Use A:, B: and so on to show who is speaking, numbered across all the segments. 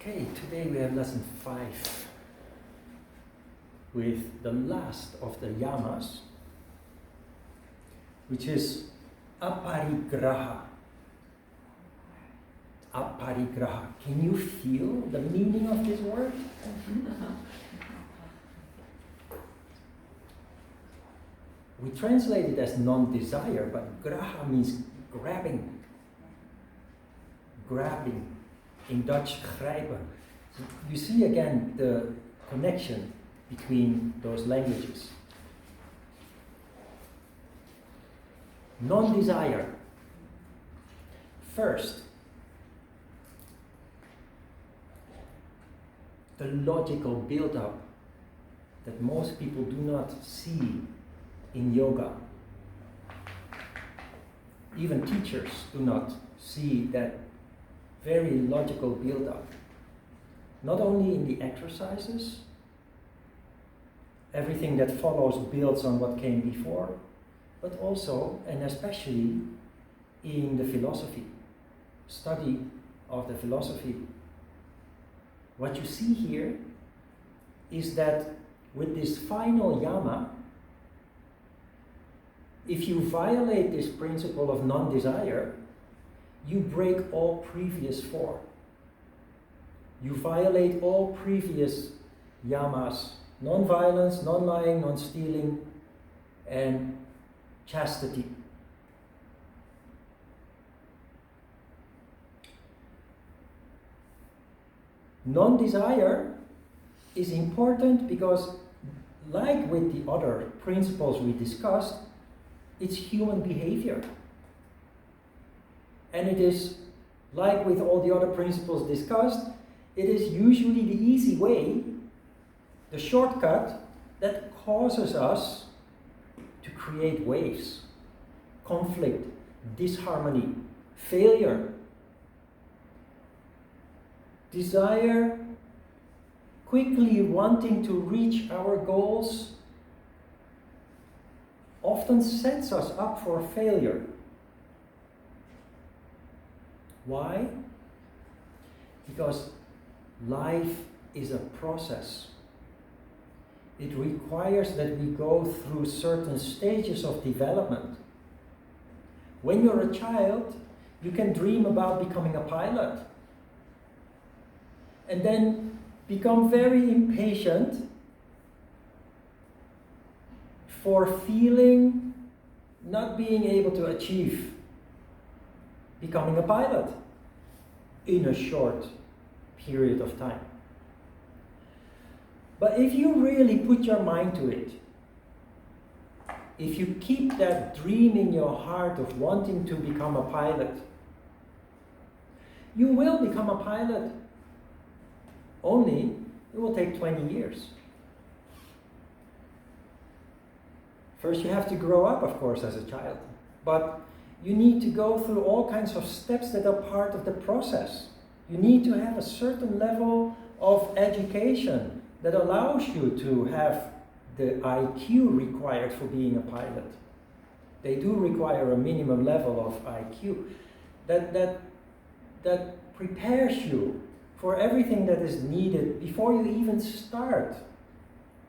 A: Okay, today we have lesson 5 with the last of the Yamas, which is Aparigraha. Aparigraha. Can you feel the meaning of this word? We translate it as non-desire, but graha means grabbing. Grabbing. In Dutch, grijpen. So you see again the connection between those languages. Non-desire. First, the logical build-up that most people do not see in yoga. Even teachers do not see that very logical build-up. Not only in the exercises, everything that follows builds on what came before, but also and especially in the philosophy, study of the philosophy. What you see here is that with this final yama, if you violate this principle of non-desire, you break all previous 4. You violate all previous yamas: non-violence, non-lying, non-stealing, and chastity. Non-desire is important because, like with the other principles we discussed, it's human behavior. And it is, like with all the other principles discussed, it is usually the easy way, the shortcut, that causes us to create waves, conflict, disharmony, failure, desire, quickly wanting to reach our goals, often sets us up for failure. Why? Because life is a process. It requires that we go through certain stages of development. When you're a child, you can dream about becoming a pilot, and then become very impatient for feeling not being able to achieve becoming a pilot in a short period of time. But if you really put your mind to it, if you keep that dream in your heart of wanting to become a pilot, you will become a pilot. Only it will take 20 years. First, you have to grow up, of course, as a child. But you need to go through all kinds of steps that are part of the process. You need to have a certain level of education that allows you to have the IQ required for being a pilot. They do require a minimum level of IQ that prepares you for everything that is needed before you even start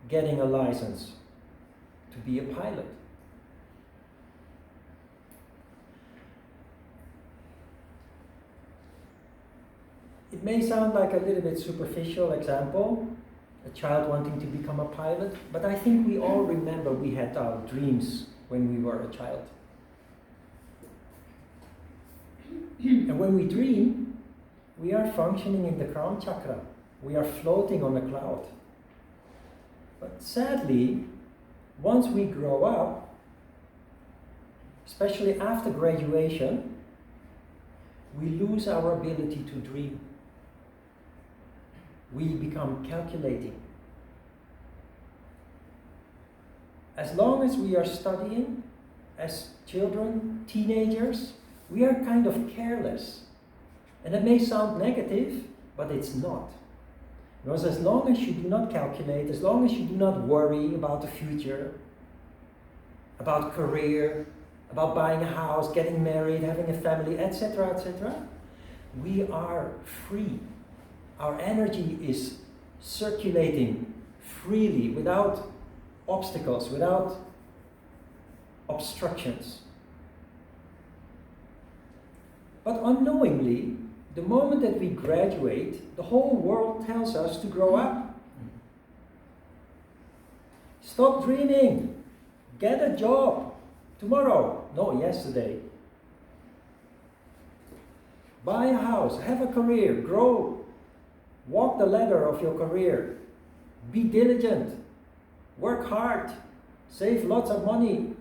A: getting a license to be a pilot. It may sound like a little bit superficial example, a child wanting to become a pilot, but I think we all remember we had our dreams when we were a child. And when we dream, we are functioning in the crown chakra. We are floating on a cloud. But sadly, once we grow up, especially after graduation, we lose our ability to dream. We become calculating. As long as we are studying, as children, teenagers, we are kind of careless. And it may sound negative, but it's not. Because as long as you do not calculate, as long as you do not worry about the future, about career, about buying a house, getting married, having a family, etc., etc., we are free. our energy is circulating freely without obstacles, without obstructions. But unknowingly, the moment that we graduate, the whole world tells us to grow up. Stop dreaming. Get a job. Tomorrow. No, yesterday. Buy a house. Have a career. Grow. Walk the ladder of your career. Be diligent. Work hard. Save lots of money.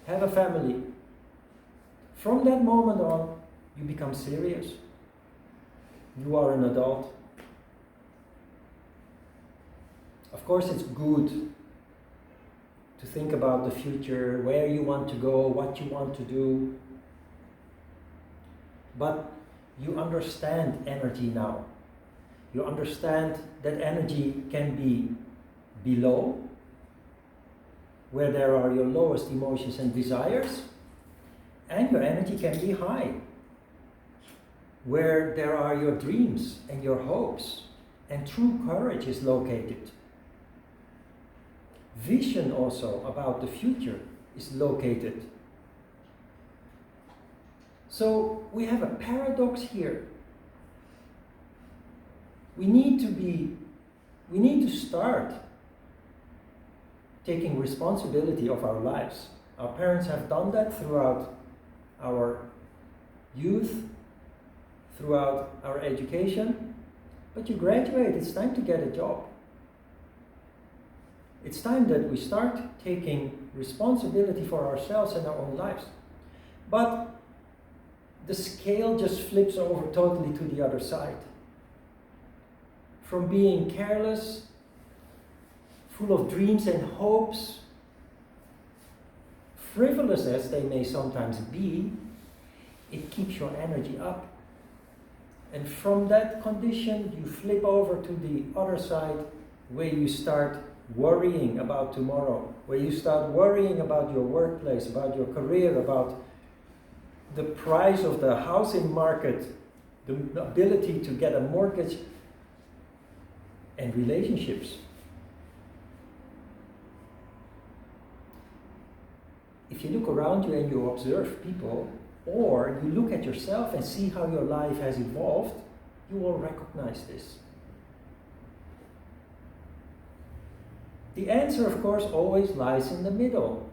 A: Have a family. From that moment on, you become serious. You are an adult. Of course, it's good to think about the future, where you want to go, what you want to do. But you understand energy now. You understand that energy can be below, where there are your lowest emotions and desires, and your energy can be high, where there are your dreams and your hopes, and true courage is located. Vision also about the future is located. So we have a paradox here. We need to start taking responsibility of our lives. Our parents have done that throughout our youth, throughout our education. But you graduate, it's time to get a job. It's time that we start taking responsibility for ourselves and our own lives. But the scale just flips over totally to the other side. From being careless, full of dreams and hopes, frivolous as they may sometimes be, it keeps your energy up. And from that condition, you flip over to the other side, where you start worrying about tomorrow, where you start worrying about your workplace, about your career, about the price of the housing market, the ability to get a mortgage, and relationships. If you look around you and you observe people, or you look at yourself and see how your life has evolved, you will recognize this. The answer, of course, always lies in the middle.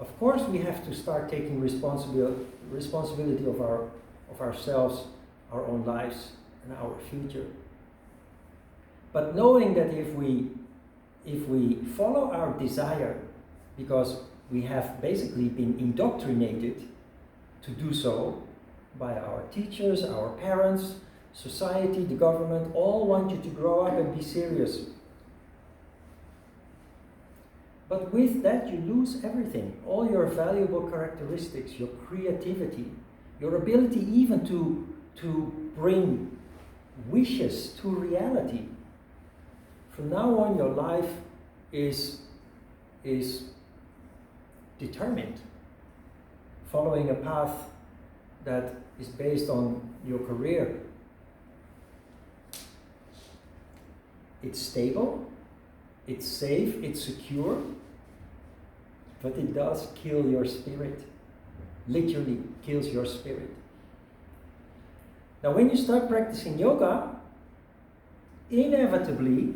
A: Of course, we have to start taking responsibility of ourselves, our own lives, and our future. But knowing that if we follow our desire, because we have basically been indoctrinated to do so by our teachers, our parents, society, the government, all want you to grow up and be serious. But with that, you lose everything, all your valuable characteristics, your creativity, your ability even to bring wishes to reality. From now on, your life is determined, following a path that is based on your career. It's stable, it's safe, it's secure, but it does kill your spirit. Literally kills your spirit. Now, when you start practicing yoga, inevitably,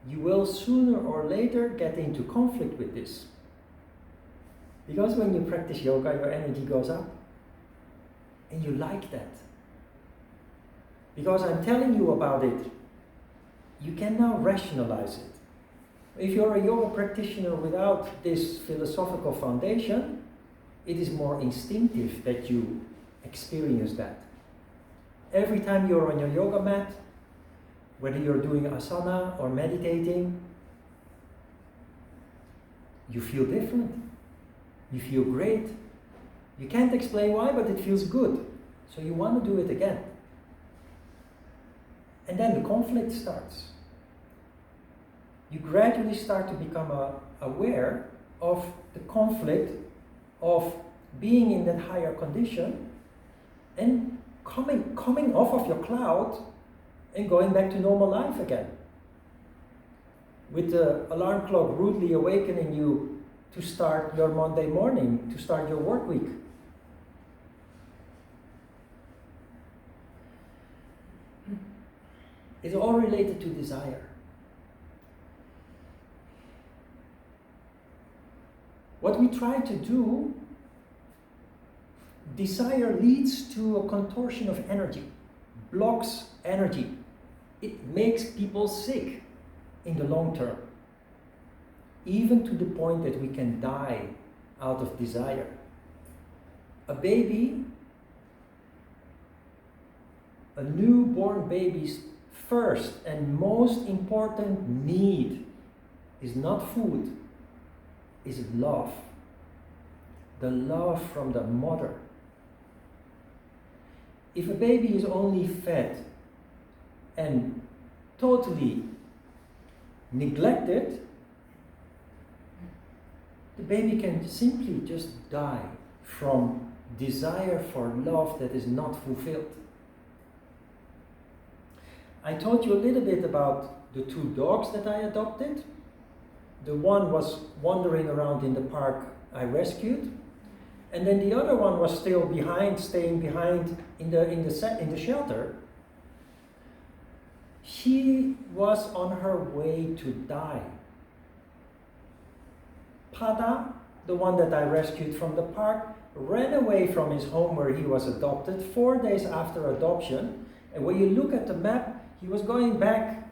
A: you will sooner or later get into conflict with this. Because when you practice yoga, your energy goes up. And you like that. Because I'm telling you about it, you can now rationalize it. If you're a yoga practitioner without this philosophical foundation, it is more instinctive that you experience that. Every time you're on your yoga mat, whether you're doing asana or meditating, you feel different. You feel great. You can't explain why, but it feels good. So you want to do it again. And then the conflict starts. You gradually start to become aware of the conflict of being in that higher condition and coming off of your cloud and going back to normal life again. With the alarm clock rudely awakening you to start your Monday morning, to start your work week. It's all related to desire. What we try to do, desire leads to a contortion of energy, blocks energy. It makes people sick in the long term, even to the point that we can die out of desire. A newborn baby's first and most important need is not food, is love. The love from the mother. If a baby is only fed and totally neglected, the baby can simply just die from desire for love that is not fulfilled. I told you a little bit about the 2 dogs that I adopted. The one was wandering around in the park I rescued, and then the other one was still staying behind in the shelter. She was on her way to die. Pada, the one that I rescued from the park, ran away from his home where he was adopted 4 days after adoption. And when you look at the map, he was going back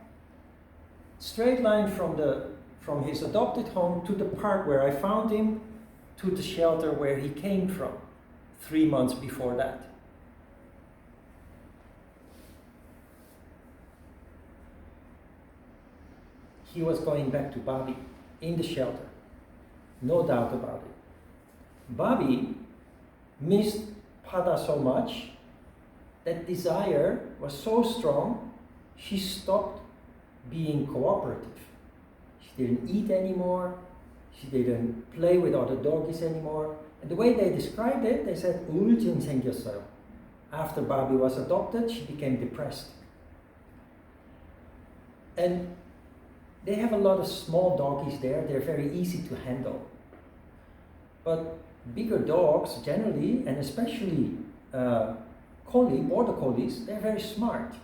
A: straight line from his adopted home to the park where I found him, to the shelter where he came from 3 months before that. He was going back to Bobby in the shelter, no doubt about it. Bobby missed Pada so much that desire was so strong, she stopped being cooperative. She didn't eat anymore. She didn't play with other doggies anymore. And the way they described it, they said, 우울증 생겼어요. After Bobby was adopted, she became depressed. And they have a lot of small doggies there. They're very easy to handle. But bigger dogs generally, and especially border collies, they're very smart.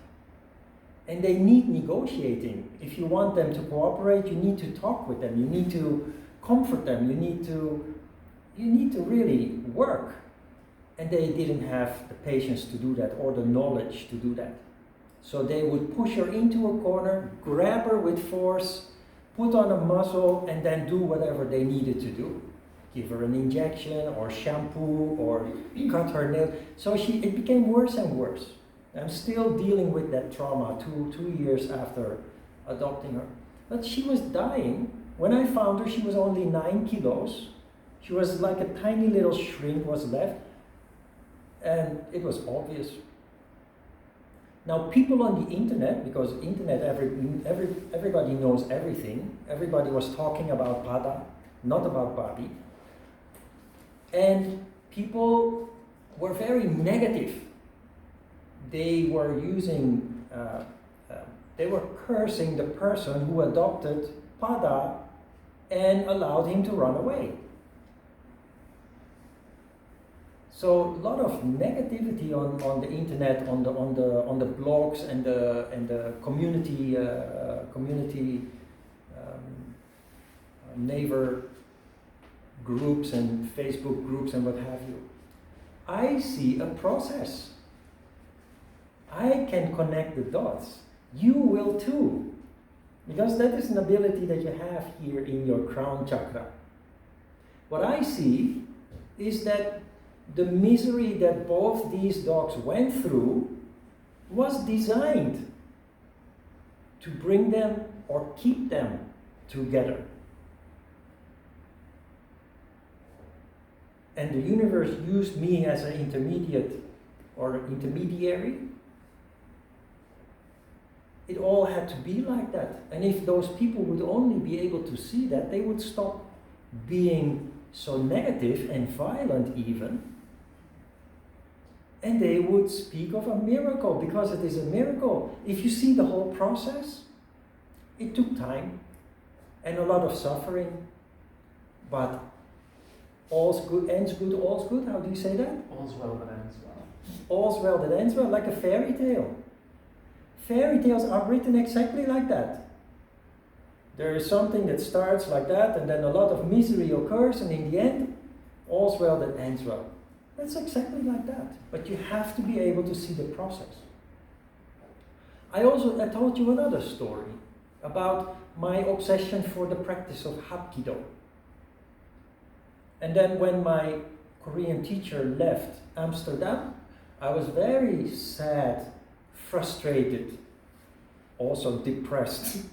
A: And they need negotiating. If you want them to cooperate, you need to talk with them. You need to comfort them. You need to really work. And they didn't have the patience to do that or the knowledge to do that. So they would push her into a corner, grab her with force, put on a muzzle, and then do whatever they needed to do. Give her an injection or shampoo or cut her nail. So it became worse and worse. I'm still dealing with that trauma 2 years after adopting her. But she was dying. When I found her, she was only 9 kilos. She was like a tiny little shrink was left. And it was obvious. Now people on the internet, because internet, everybody knows everything. Everybody was talking about Pada, not about Bobby. And people were very negative. They were they were cursing the person who adopted Pada and allowed him to run away. So a lot of negativity on the internet, on the blogs and the community neighbor groups and Facebook groups and what have you. I see a process. I can connect the dots. You will too. Because that is an ability that you have here in your crown chakra. What I see is that the misery that both these dogs went through was designed to bring them or keep them together. And the universe used me as an intermediary. It all had to be like that. And if those people would only be able to see that, they would stop being so negative and violent even. And they would speak of a miracle, because it is a miracle. If you see the whole process, it took time and a lot of suffering, but all's good, ends good, all's good. How do you say that?
B: All's well that ends well.
A: All's well that ends well, like a fairy tale. Fairy tales are written exactly like that. There is something that starts like that, and then a lot of misery occurs, and in the end, all's well that ends well. That's exactly like that. But you have to be able to see the process. I told you another story about my obsession for the practice of Hapkido. And then when my Korean teacher left Amsterdam, I was very sad, frustrated, also depressed.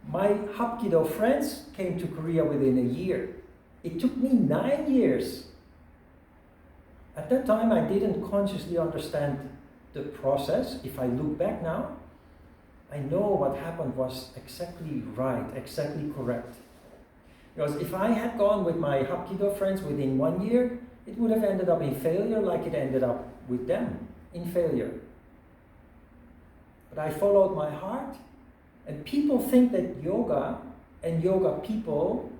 A: My Hapkido friends came to Korea within a year. It took me 9 years. At that time, I didn't consciously understand the process. If I look back now, I know what happened was exactly right, exactly correct. Because if I had gone with my Hapkido friends within 1 year, it would have ended up in failure, like it ended up with them, in failure. But I followed my heart, and people think that yoga and yoga people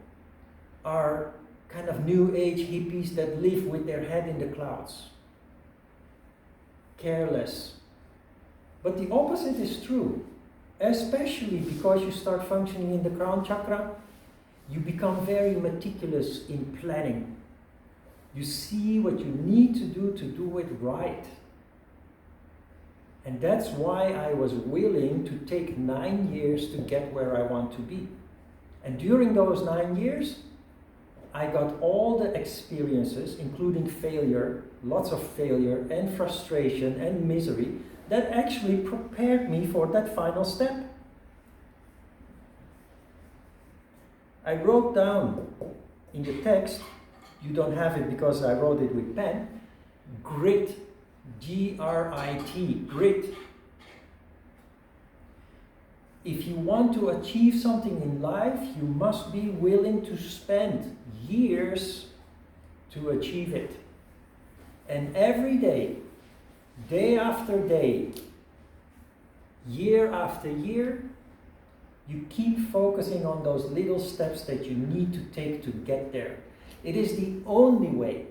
A: are kind of new age hippies that live with their head in the clouds, careless. But the opposite is true, especially because you start functioning in the crown chakra. You become very meticulous in planning. You see what you need to do it right. And that's why I was willing to take 9 years to get where I want to be. And during those 9 years, I got all the experiences, including failure, lots of failure and frustration and misery, that actually prepared me for that final step. I wrote down in the text, you don't have it because I wrote it with pen, grit, G-R-I-T, grit. If you want to achieve something in life, you must be willing to spend years to achieve it. And every day, day after day, year after year, you keep focusing on those little steps that you need to take to get there. It is the only way.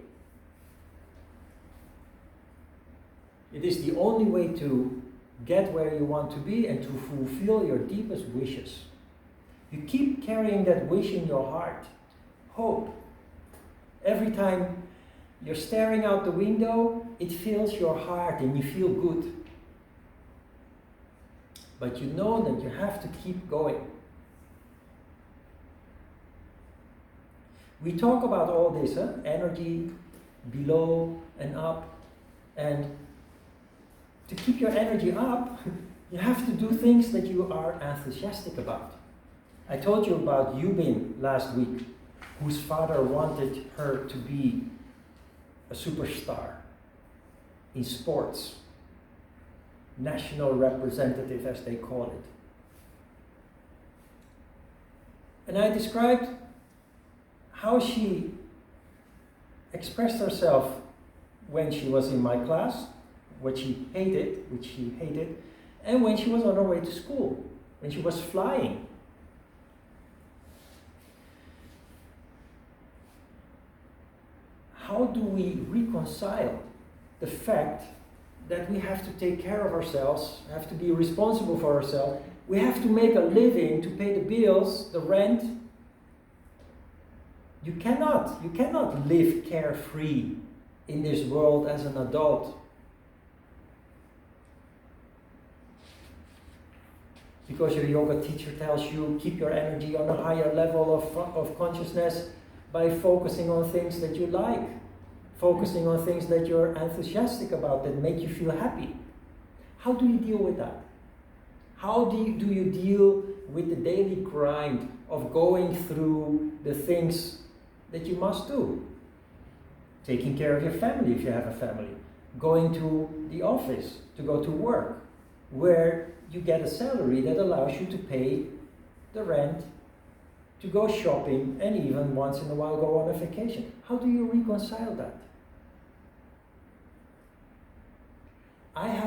A: It is the only way to get where you want to be and to fulfill your deepest wishes. You keep carrying that wish in your heart. Hope. Every time you're staring out the window, it fills your heart and you feel good. But you know that you have to keep going. We talk about all this, energy, below and up. And to keep your energy up, you have to do things that you are enthusiastic about. I told you about Yubin last week, whose father wanted her to be a superstar in sports. National representative, as they call it. And I described how she expressed herself when she was in my class, which she hated, and when she was on her way to school, when she was flying. How do we reconcile the fact that we have to take care of ourselves, have to be responsible for ourselves, we have to make a living to pay the bills, the rent? You cannot live carefree in this world as an adult. Because your yoga teacher tells you keep your energy on a higher level of consciousness by focusing on things that you like, focusing on things that you're enthusiastic about, that make you feel happy. How do you deal with that? How do you deal with the daily grind of going through the things that you must do? Taking care of your family if you have a family, going to the office to go to work, where you get a salary that allows you to pay the rent, to go shopping, and even once in a while go on a vacation. How do you reconcile that?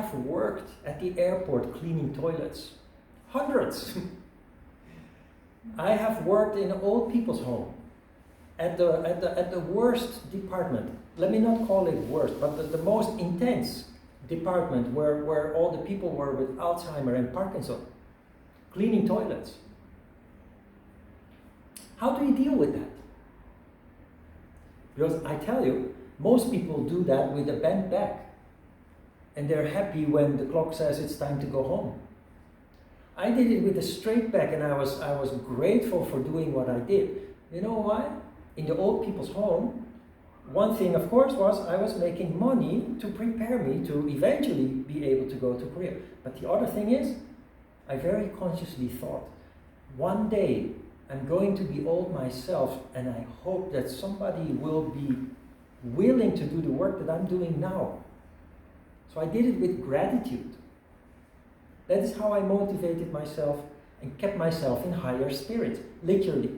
A: have worked at the airport cleaning toilets. Hundreds. I have worked in an old people's home at the worst department. Let me not call it worst, but the most intense department where all the people were with Alzheimer and Parkinson, cleaning toilets. How do you deal with that? Because I tell you, most people do that with a bent back, and they're happy when the clock says it's time to go home. I did it with a straight back, and I was grateful for doing what I did. You know why? In the old people's home, one thing, of course, was I was making money to prepare me to eventually be able to go to Korea. But the other thing is, I very consciously thought, one day I'm going to be old myself, and I hope that somebody will be willing to do the work that I'm doing now. So I did it with gratitude. That is how I motivated myself and kept myself in higher spirits, literally.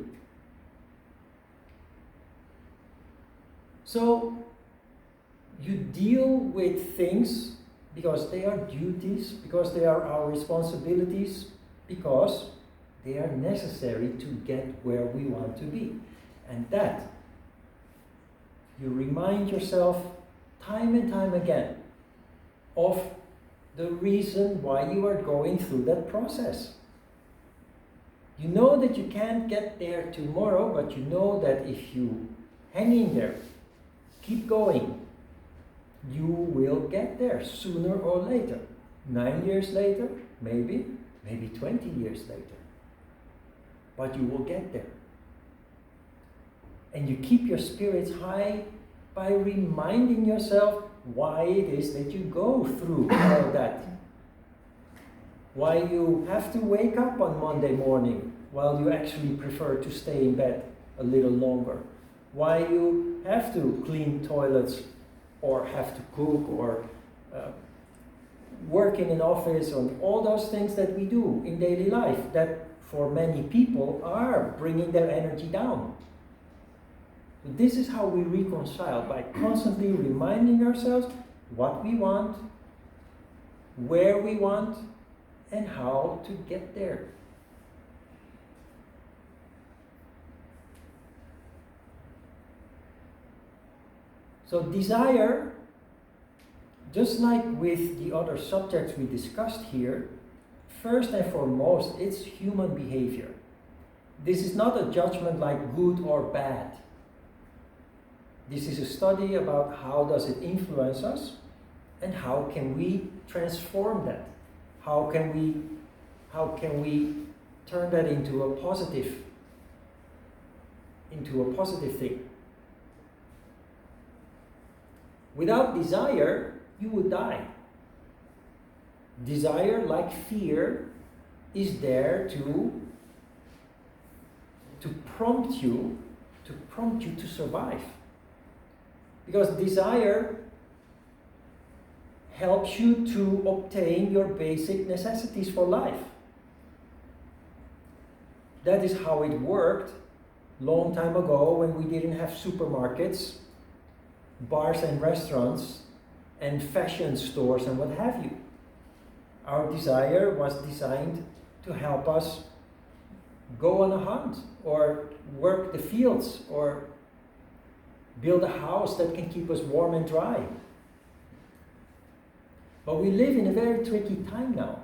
A: So you deal with things because they are duties, because they are our responsibilities, because they are necessary to get where we want to be. And that you remind yourself time and time again of the reason why you are going through that process. You know that you can't get there tomorrow, but you know that if you hang in there, keep going, you will get there sooner or later. 9 years later, maybe 20 years later. But you will get there. And you keep your spirits high by reminding yourself why it is that you go through all that. Why you have to wake up on Monday morning while you actually prefer to stay in bed a little longer. Why you have to clean toilets or have to cook or work in an office, and all those things that we do in daily life that for many people are bringing their energy down. So this is how we reconcile, by constantly reminding ourselves what we want, where we want, and how to get there. So desire, just like with the other subjects we discussed here, first and foremost, it's human behavior. This is not a judgment like good or bad. This is a study about how does it influence us and how can we transform that? How can we turn that into a positive thing? Without desire, you would die. Desire, like fear, is there to prompt you to survive. Because desire helps you to obtain your basic necessities for life. That is how it worked long time ago when we didn't have supermarkets, bars and restaurants, and fashion stores and what have you. Our desire was designed to help us go on a hunt or work the fields or build a house that can keep us warm and dry. But we live in a very tricky time now,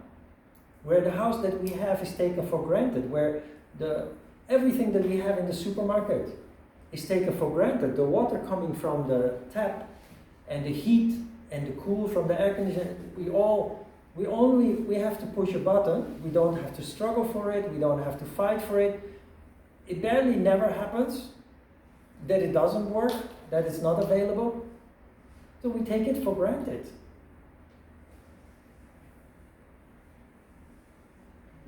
A: where the house that we have is taken for granted, where everything that we have in the supermarket is taken for granted. The water coming from the tap and the heat and the cool from the air conditioner, we have to push a button. We don't have to struggle for it. We don't have to fight for it. It barely never happens that it doesn't work, that it's not available. So we take it for granted.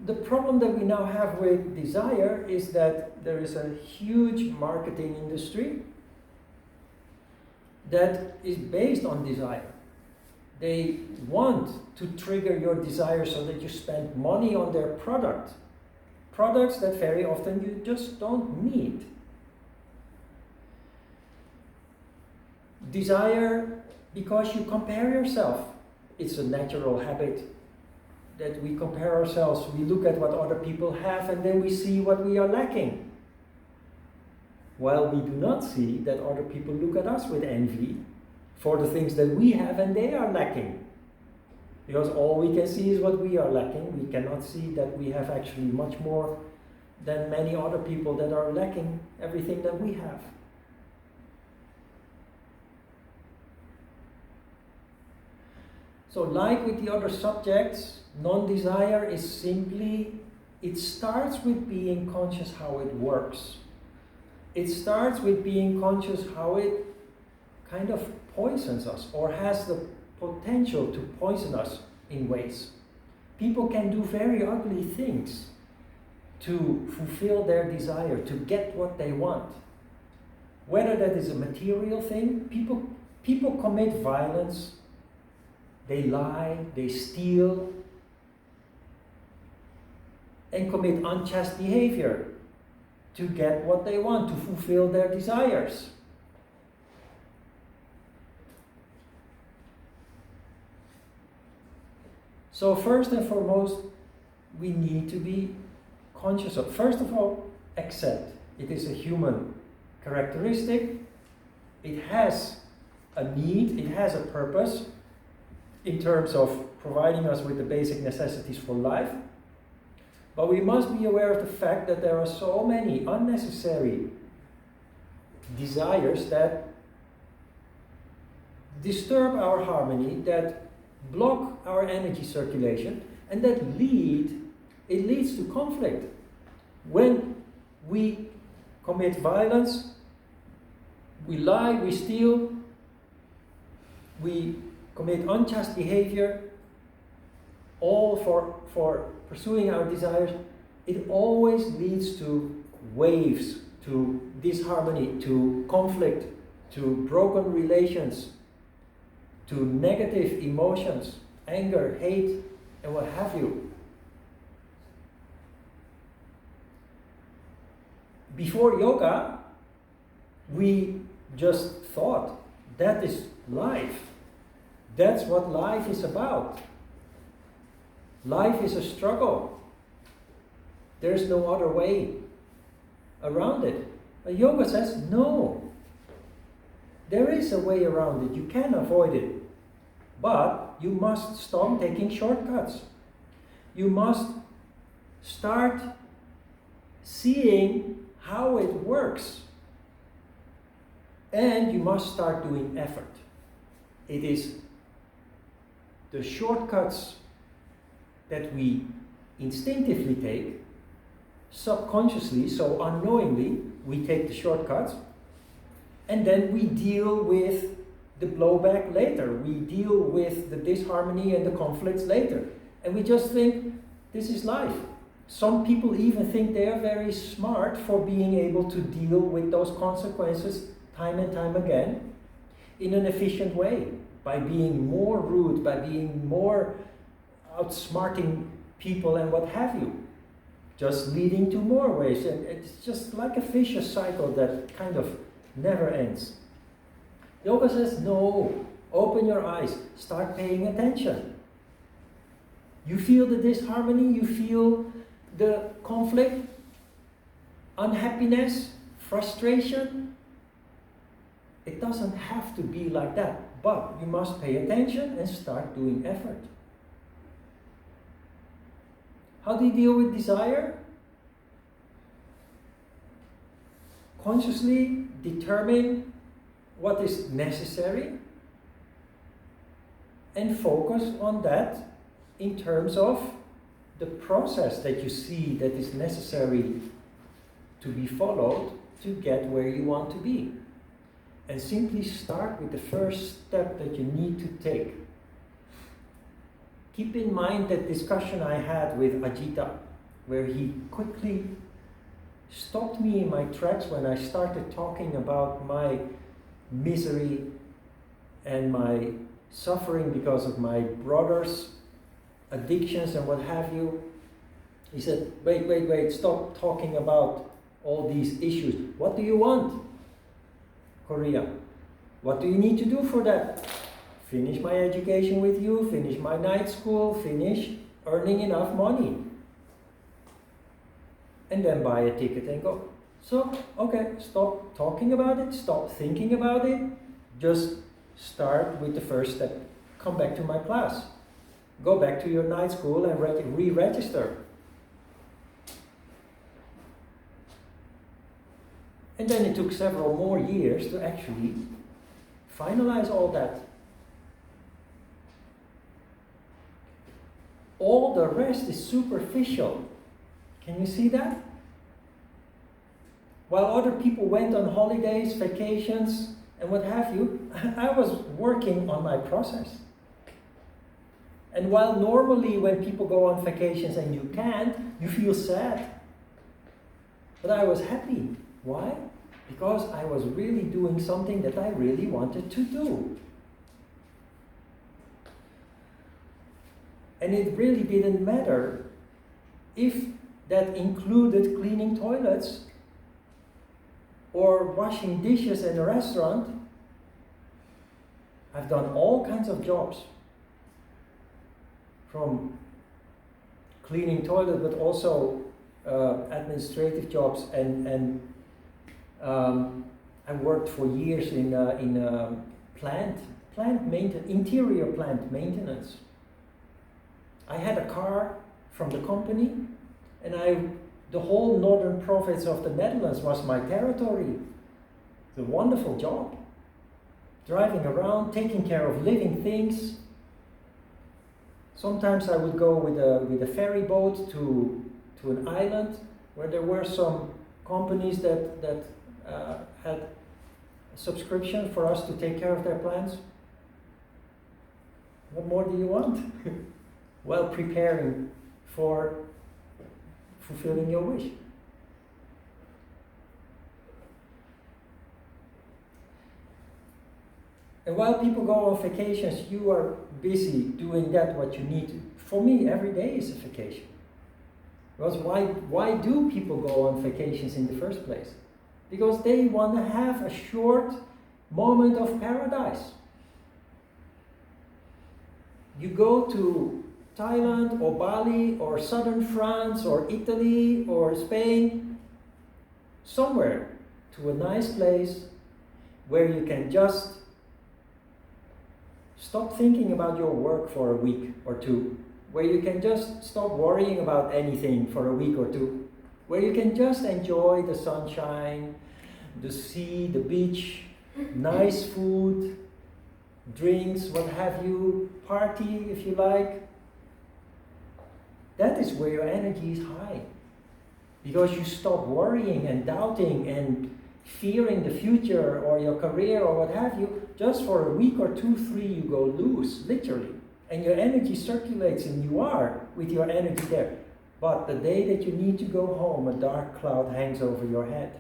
A: The problem that we now have with desire is that there is a huge marketing industry that is based on desire. They want to trigger your desire so that you spend money on their product. Products that very often you just don't need. Desire because you compare yourself it's a natural habit that we compare ourselves. We look at what other people have and then we see what we are lacking. While we do not see that other people look at us with envy for the things that we have and they are lacking. Because all we can see is what we are lacking. We cannot see that we have actually much more than many other people that are lacking everything that we have. So like with the other subjects, non-desire is simply, it starts with being conscious how it works. It starts with being conscious how it kind of poisons us or has the potential to poison us in ways. People can do very ugly things to fulfill their desire, to get what they want. Whether that is a material thing, people commit violence, they lie, they steal, and commit unchaste behavior to get what they want, to fulfill their desires. So first and foremost, we need to be conscious of, first of all, accept. It is a human characteristic. It has a need, it has a purpose in terms of providing us with the basic necessities for life. But we must be aware of the fact that there are so many unnecessary desires that disturb our harmony, that block our energy circulation, and that leads to conflict. When we commit violence, we lie, we steal, we commit unchaste behavior, all for pursuing our desires, it always leads to waves, to disharmony, to conflict, to broken relations, to negative emotions, anger, hate, and what have you. Before yoga, we just thought that is life. That's what life is about. Life is a struggle. There's no other way around it. But yoga says, no. There is a way around it. You can avoid it. But you must stop taking shortcuts. You must start seeing how it works. And you must start doing effort. It is the shortcuts that we instinctively take, subconsciously, so unknowingly, we take the shortcuts, and then we deal with the blowback later. We deal with the disharmony and the conflicts later. And we just think, this is life. Some people even think they are very smart for being able to deal with those consequences time and time again in an efficient way, by being more rude, by being more outsmarting people and what have you, just leading to more ways. And it's just like a vicious cycle that kind of never ends. Yoga says, no, open your eyes, start paying attention. You feel the disharmony, you feel the conflict, unhappiness, frustration. It doesn't have to be like that, but you must pay attention and start doing effort. How do you deal with desire? Consciously determine what is necessary and focus on that in terms of the process that you see that is necessary to be followed to get where you want to be. And simply start with the first step that you need to take. Keep in mind that discussion I had with Ajita, where he quickly stopped me in my tracks when I started talking about my misery and my suffering because of my brother's addictions and what have you. He said, wait, stop talking about all these issues. What do you want, Korea? What do you need to do for that? finish my education with you, finish my night school, finish earning enough money. And then buy a ticket and go. So, okay, stop talking about it, stop thinking about it, just start with the first step. Come back to my class. Go back to your night school and re-register. And then it took several more years to actually finalize all that. All the rest is superficial. Can you see that? While other people went on holidays, vacations, and what have you, I was working on my process. And while normally when people go on vacations and you can't, you feel sad. But I was happy. Why? Because I was really doing something that I really wanted to do. And it really didn't matter if that included cleaning toilets or washing dishes in a restaurant. I've done all kinds of jobs. From cleaning toilets, but also administrative jobs, and I worked for years in plant maintenance, interior plant maintenance. I had a car from the company, and the whole northern province of the Netherlands was my territory. It's a wonderful job. Driving around, taking care of living things. Sometimes I would go with a ferry boat to an island where there were some companies that had a subscription for us to take care of their plants. What more do you want? While preparing for fulfilling your wish. And while people go on vacations, you are busy doing that what you need to. For me, every day is a vacation. Because why do people go on vacations in the first place? Because they want to have a short moment of paradise. You go to Thailand or Bali or southern France or Italy or Spain, somewhere to a nice place where you can just stop thinking about your work for a week or two, where you can just stop worrying about anything for a week or two, where you can just enjoy the sunshine, the sea, the beach, nice food, drinks, what have you, party if you like. That is where your energy is high. Because you stop worrying and doubting and fearing the future or your career or what have you. Just for a week or two, three, you go loose, literally. And your energy circulates and you are with your energy there. But the day that you need to go home, a dark cloud hangs over your head.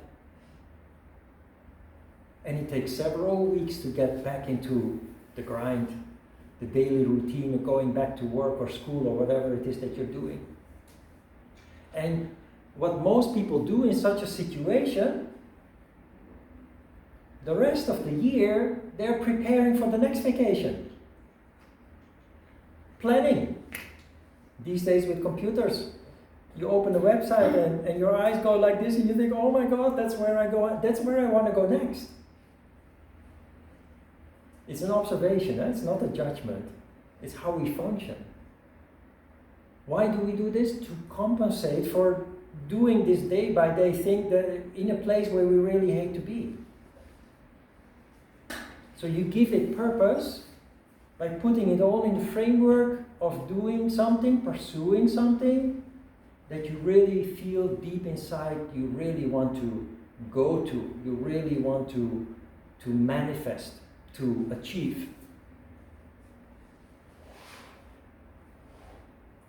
A: And it takes several weeks to get back into the grind, the daily routine of going back to work or school or whatever it is that you're doing. And what most people do in such a situation, the rest of the year, they're preparing for the next vacation. Planning. These days with computers, you open the website and your eyes go like this and you think, oh my God, that's where I go. That's where I want to go next. It's an observation, it's not a judgment. It's how we function. Why do we do this? To compensate for doing this day by day thing that in a place where we really hate to be. So you give it purpose by putting it all in the framework of doing something, pursuing something that you really feel deep inside you really want to go to, you really want to manifest, to achieve.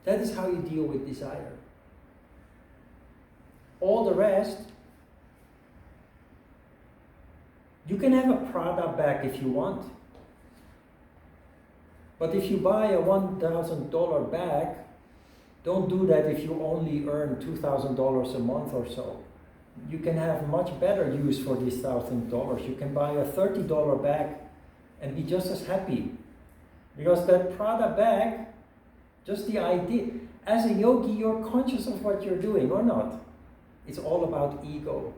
A: That is how you deal with desire. All the rest, you can have a Prada bag if you want. But if you buy a $1,000 bag, don't do that if you only earn $2,000 a month or so. You can have much better use for these $1,000. You can buy a $30 bag and be just as happy Because that Prada bag, just the idea, as a yogi, you're conscious of what you're doing or not. It's all about ego.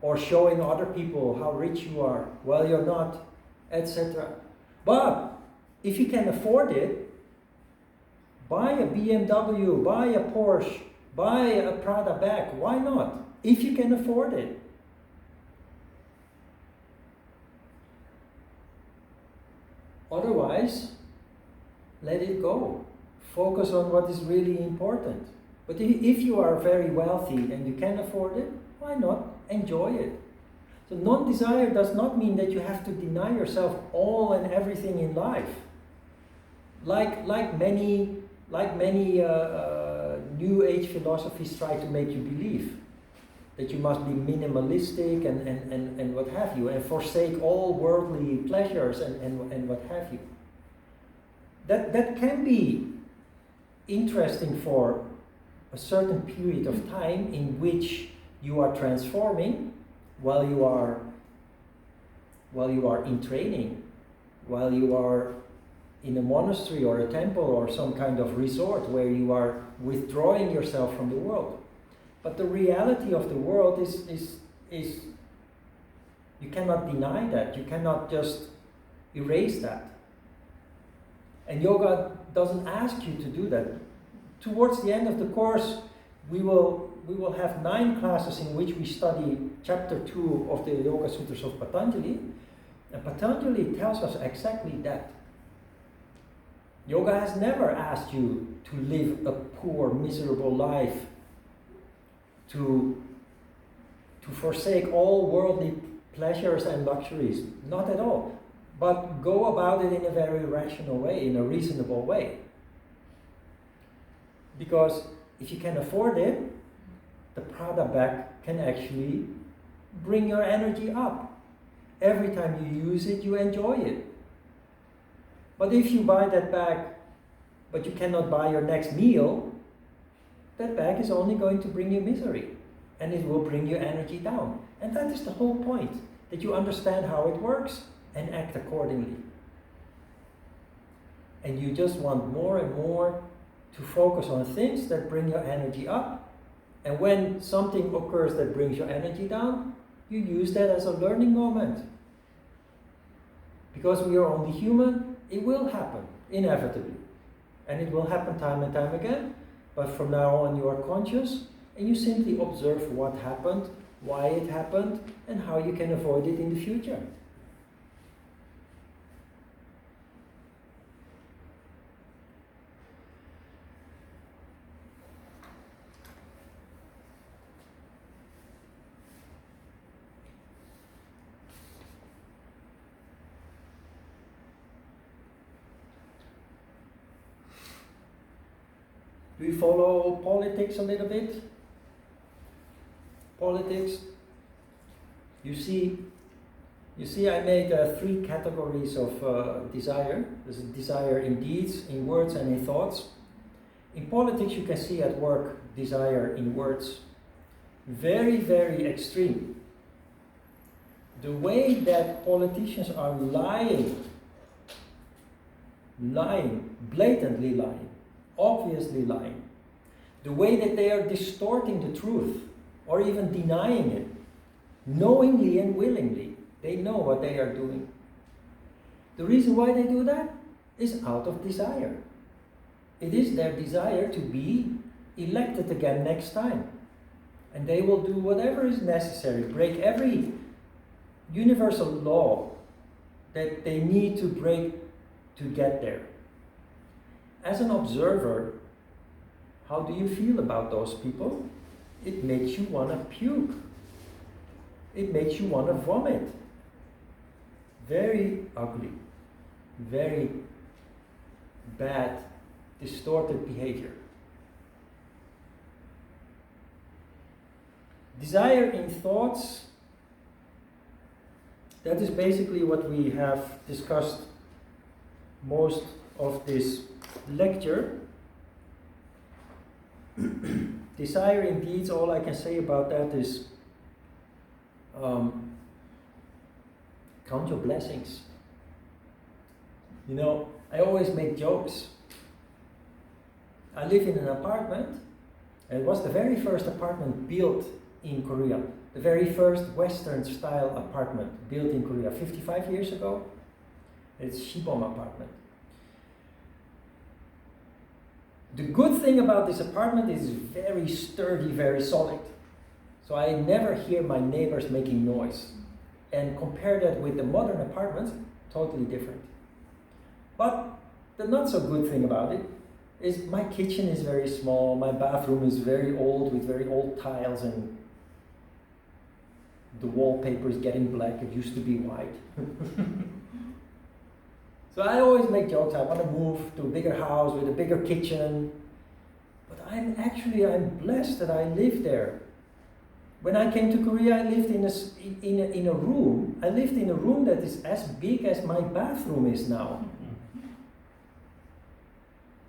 A: Or showing other people how rich you are while you're not, etc. But if you can afford it, buy a BMW, buy a Porsche, buy a Prada bag. Why not? If you can afford it. Otherwise, let it go. Focus on what is really important. But if you are very wealthy and you can afford it, why not? Enjoy it. So non-desire does not mean that you have to deny yourself all and everything in life. Like many New Age philosophies try to make you believe that you must be minimalistic and what have you, and forsake all worldly pleasures and what have you. That can be interesting for a certain period of time in which you are transforming while you are in training, while you are in a monastery or a temple or some kind of resort where you are withdrawing yourself from the world. But the reality of the world is you cannot deny that. You cannot just erase that. And yoga doesn't ask you to do that. Towards the end of the course, we will have 9 classes in which we study chapter 2 of the Yoga Sutras of Patanjali. And Patanjali tells us exactly that. Yoga has never asked you to live a poor, miserable life, to forsake all worldly pleasures and luxuries. Not at all. But go about it in a very rational way, in a reasonable way. Because if you can afford it, the Prada bag can actually bring your energy up. Every time you use it, you enjoy it. But if you buy that bag, but you cannot buy your next meal, that bag is only going to bring you misery. And it will bring your energy down. And that is the whole point, that you understand how it works and act accordingly. And you just want more and more to focus on things that bring your energy up. And when something occurs that brings your energy down, you use that as a learning moment. Because we are only human, it will happen, inevitably. And it will happen time and time again. But from now on you are conscious and you simply observe what happened, why it happened, and how you can avoid it in the future. Do you follow politics a little bit? Politics. You see I made 3 categories of desire. There's desire in deeds, in words, and in thoughts. In politics you can see at work desire in words. Very, very extreme. The way that politicians are lying, blatantly lying, obviously lying. The way that they are distorting the truth or even denying it, knowingly and willingly. They know what they are doing. The reason why they do that is out of desire. It is their desire to be elected again next time. And they will do whatever is necessary, break every universal law that they need to break to get there. As an observer, how do you feel about those people? It makes you want to puke. It makes you want to vomit. Very ugly, very bad, distorted behavior. Desire in thoughts, that is basically what we have discussed most of this lecture. Desire in deeds, all I can say about that is count your blessings. You know, I always make jokes. I live in an apartment. It was the very first apartment built in Korea. The very first Western style apartment built in Korea 55 years ago. It's Shibom apartment. The good thing about this apartment is very sturdy, very solid. So I never hear my neighbors making noise. And compare that with the modern apartments, totally different. But the not so good thing about it is my kitchen is very small, my bathroom is very old with very old tiles, and the wallpaper is getting black, it used to be white. So I always make jokes, I want to move to a bigger house with a bigger kitchen. But I'm blessed that I live there. When I came to Korea, I lived in a room. I lived in a room that is as big as my bathroom is now.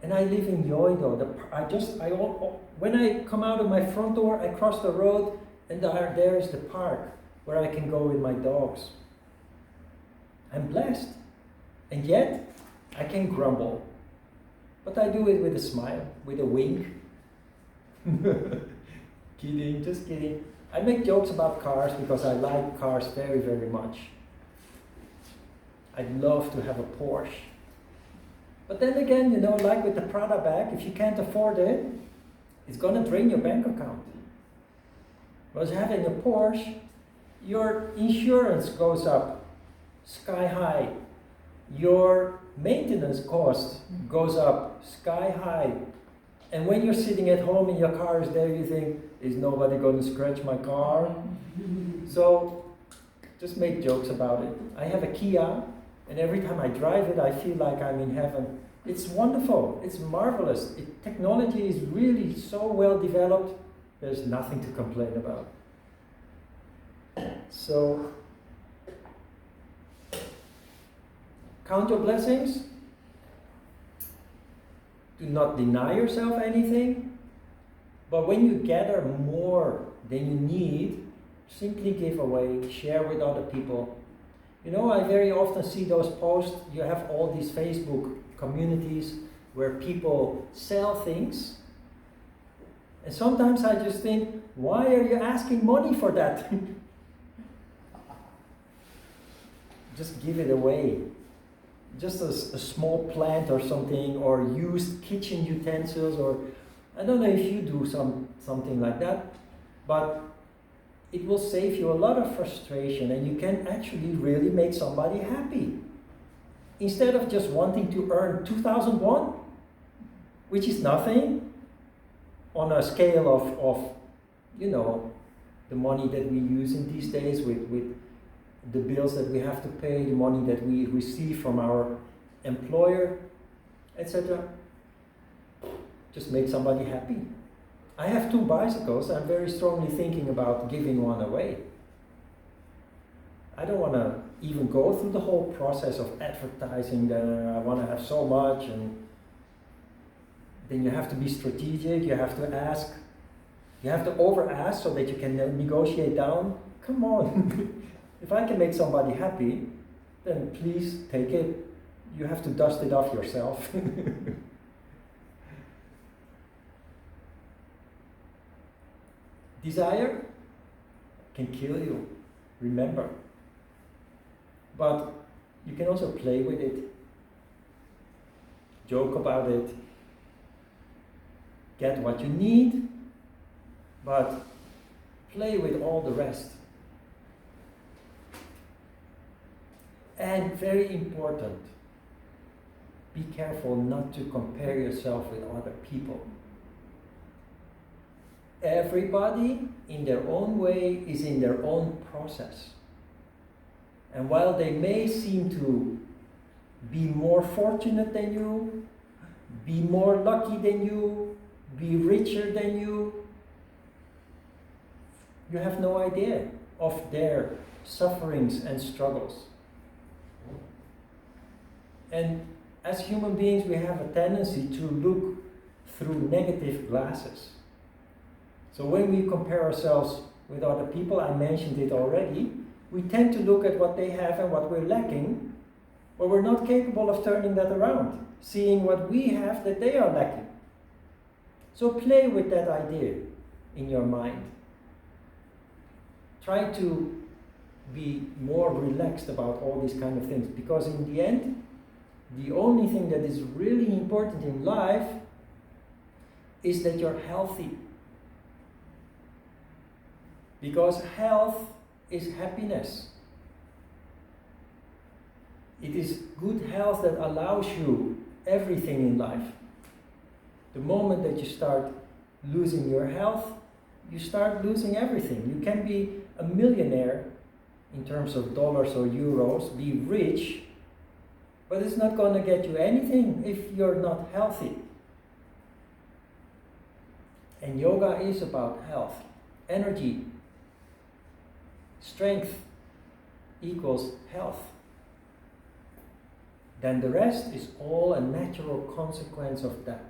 A: And I live in Yeouido. When I come out of my front door, I cross the road, and there is the park where I can go with my dogs. I'm blessed. And yet, I can grumble. But I do it with a smile, with a wink. Kidding, just kidding. I make jokes about cars because I like cars very, very much. I'd love to have a Porsche. But then again, you know, like with the Prada bag, if you can't afford it, it's going to drain your bank account. Whereas having a Porsche, your insurance goes up sky high. Your maintenance cost goes up sky high. And when you're sitting at home and your car is there, you think, is nobody going to scratch my car? So just make jokes about it. I have a Kia, and every time I drive it, I feel like I'm in heaven. It's wonderful. It's marvelous. Technology is really so well developed. There's nothing to complain about. So, count your blessings. Do not deny yourself anything. But when you gather more than you need, simply give away, share with other people. You know, I very often see those posts. You have all these Facebook communities where people sell things. And sometimes I just think, why are you asking money for that? Just give it away. Just a small plant or something, or used kitchen utensils, or I don't know if you do something like that, but it will save you a lot of frustration, and you can actually really make somebody happy. Instead of just wanting to earn 2,000 won, which is nothing on a scale of you know, the money that we use in these days with the bills that we have to pay, the money that we receive from our employer, etc. Just make somebody happy. I have 2 bicycles. I'm very strongly thinking about giving one away. I don't want to even go through the whole process of advertising that I want to have so much, and then you have to be strategic, you have to ask, you have to over-ask so that you can negotiate down. Come on. If I can make somebody happy, then please take it. You have to dust it off yourself. Desire can kill you, remember. But you can also play with it, joke about it, get what you need, but play with all the rest. And very important, be careful not to compare yourself with other people. Everybody, in their own way, is in their own process. And while they may seem to be more fortunate than you, be more lucky than you, be richer than you have no idea of their sufferings and struggles. And as human beings, we have a tendency to look through negative glasses. So when we compare ourselves with other people, I mentioned it already, we tend to look at what they have and what we're lacking, or we're not capable of turning that around, seeing what we have that they are lacking. So play with that idea in your mind. Try to be more relaxed about all these kind of things, because in the end, the only thing that is really important in life is that you're healthy. Because health is happiness. It is good health that allows you everything in life. The moment that you start losing your health, you start losing everything. You can be a millionaire in terms of dollars or euros, be rich, but it's not going to get you anything if you're not healthy. And yoga is about health, energy, strength equals health. Then the rest is all a natural consequence of that.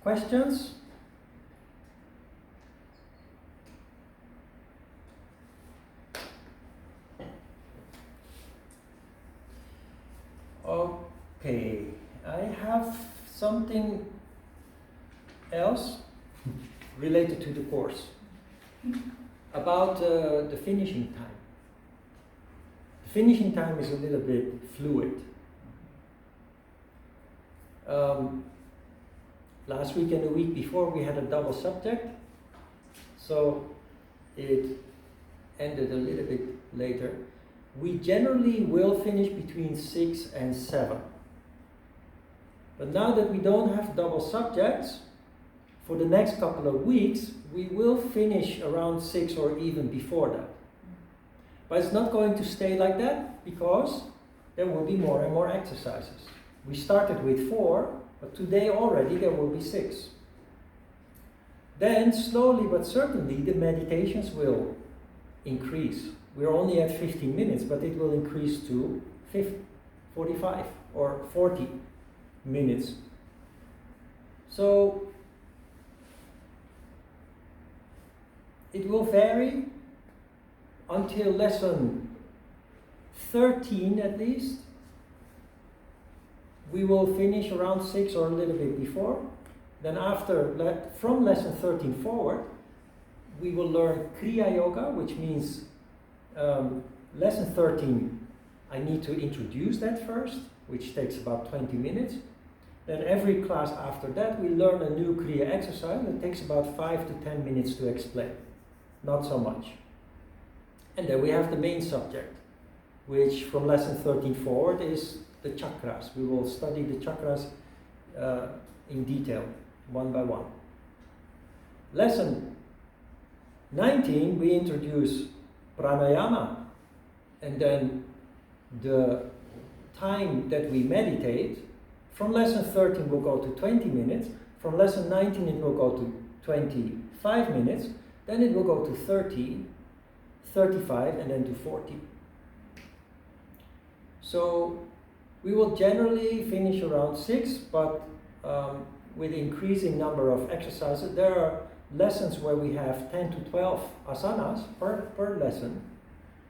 A: Questions? Okay, I have something else related to the course about the finishing time. The finishing time is a little bit fluid. Last week and the week before we had a double subject, so it ended a little bit later. We generally will finish between 6 and 7. But now that we don't have double subjects, for the next couple of weeks, we will finish around 6 or even before that. But it's not going to stay like that, because there will be more and more exercises. We started with 4, but today already there will be 6. Then slowly but certainly the meditations will increase. We're only at 15 minutes, but it will increase to 45 or 40 minutes. So it will vary until lesson 13 at least. We will finish around 6 or a little bit before. Then from lesson 13 forward, we will learn Kriya Yoga, which means lesson 13, I need to introduce that first, which takes about 20 minutes. Then every class after that, we learn a new Kriya exercise that takes about 5 to 10 minutes to explain. Not so much. And then we have the main subject, which from lesson 13 forward is the chakras. We will study the chakras in detail, one by one. Lesson 19, we introduce pranayama, and then the time that we meditate, from lesson 13 will go to 20 minutes, from lesson 19 it will go to 25 minutes, then it will go to 30, 35, and then to 40. So we will generally finish around 6, but with increasing number of exercises. There are lessons where we have 10 to 12 asanas per lesson,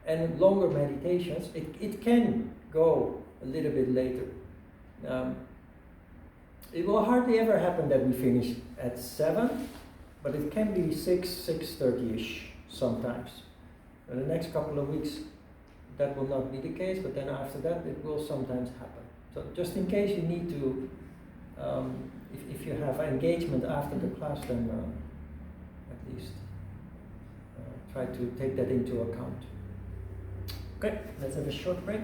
A: and longer meditations. It can go a little bit later. It will hardly ever happen that we finish at 7, but it can be 6:30-ish sometimes. In the next couple of weeks, that will not be the case, but then after that, it will sometimes happen. So just in case you need to, if you have engagement after the class, then at least try to take that into account. Okay, let's have a short break.